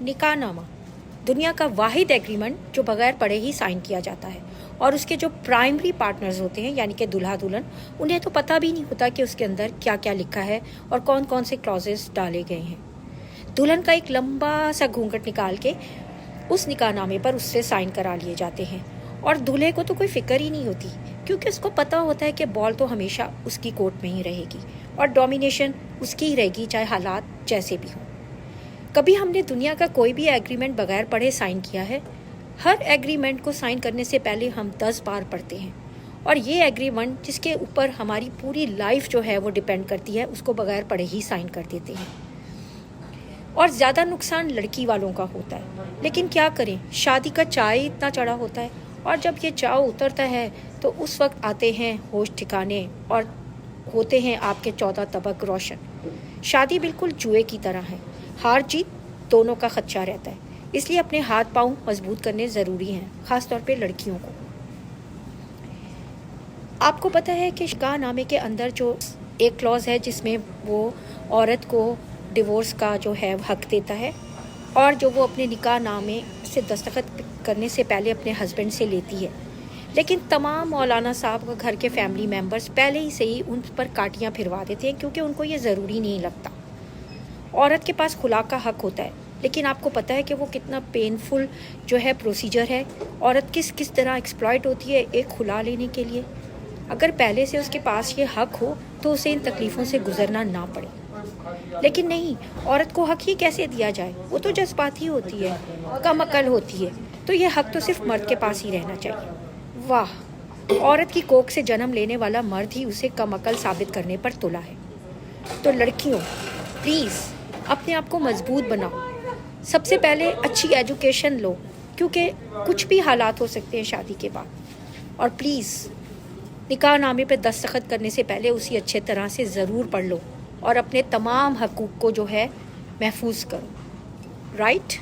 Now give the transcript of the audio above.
निकाह नामा दुनिया का वाहिद एग्रीमेंट जो बगैर पढ़े ही साइन किया जाता है और उसके जो प्राइमरी पार्टनर्स होते हैं यानी कि दूल्हा दुल्हन, उन्हें तो पता भी नहीं होता कि उसके अंदर क्या क्या लिखा है और कौन कौन से क्लॉजेस डाले गए हैं। दुल्हन का एक लंबा सा घूंघट निकाल के उस निकाह नामे पर उससे साइन करा लिए जाते हैं और दूल्हे को तो कोई फिक्र ही नहीं होती, क्योंकि उसको पता होता है कि बॉल तो हमेशा उसकी कोर्ट में ही रहेगी और डोमिनेशन उसकी ही रहेगी, चाहे हालात जैसे भी हों। कभी हमने दुनिया का कोई भी एग्रीमेंट बगैर पढ़े साइन किया है? हर एग्रीमेंट को साइन करने से पहले हम 10 बार पढ़ते हैं और ये एग्रीमेंट जिसके ऊपर हमारी पूरी लाइफ जो है वो डिपेंड करती है, उसको बगैर पढ़े ही साइन कर देते हैं। और ज़्यादा नुकसान लड़की वालों का होता है, लेकिन क्या करें, शादी का चाय इतना चढ़ा होता है और जब ये चाव उतरता है तो उस वक्त आते हैं होश ठिकाने और होते हैं आपके 14 तबक रोशन। शादी बिल्कुल जुए की तरह है, हार जीत दोनों का खदशा रहता है, इसलिए अपने हाथ पांव मजबूत करने ज़रूरी हैं, ख़ास तौर पे लड़कियों को। आपको पता है कि निकाह नामे के अंदर जो एक क्लॉज है जिसमें वो औरत को डिवोर्स का जो है हक देता है और जो वो अपने निकाह नामे से दस्तखत करने से पहले अपने हस्बैंड से लेती है, लेकिन तमाम मौलाना साहब का घर के फैमिली मेम्बर्स पहले ही से ही उन पर काटियाँ फिरवा देते हैं, क्योंकि उनको ये ज़रूरी नहीं लगता। औरत के पास खुला का हक होता है, लेकिन आपको पता है कि वो कितना पेनफुल जो है प्रोसीजर है, औरत किस किस तरह एक्सप्लॉइट होती है एक खुला लेने के लिए। अगर पहले से उसके पास ये हक हो तो उसे इन तकलीफ़ों से गुजरना ना पड़े, लेकिन नहीं, औरत को हक ही कैसे दिया जाए? वो तो जज्बाती होती है, कम अकल होती है, तो ये हक तो सिर्फ मर्द के पास ही रहना चाहिए। वाह, औरत की कोख से जन्म लेने वाला मर्द ही उसे कम अकल साबित करने पर तुला है। तो लड़कियों, प्लीज़ अपने आप को मजबूत बनाओ। सबसे पहले अच्छी एजुकेशन लो, क्योंकि कुछ भी हालात हो सकते हैं शादी के बाद। और प्लीज़ निकाह नामे पे दस्तखत करने से पहले उसी अच्छे तरह से ज़रूर पढ़ लो और अपने तमाम हकूक़ को जो है महफूज करो। राइट?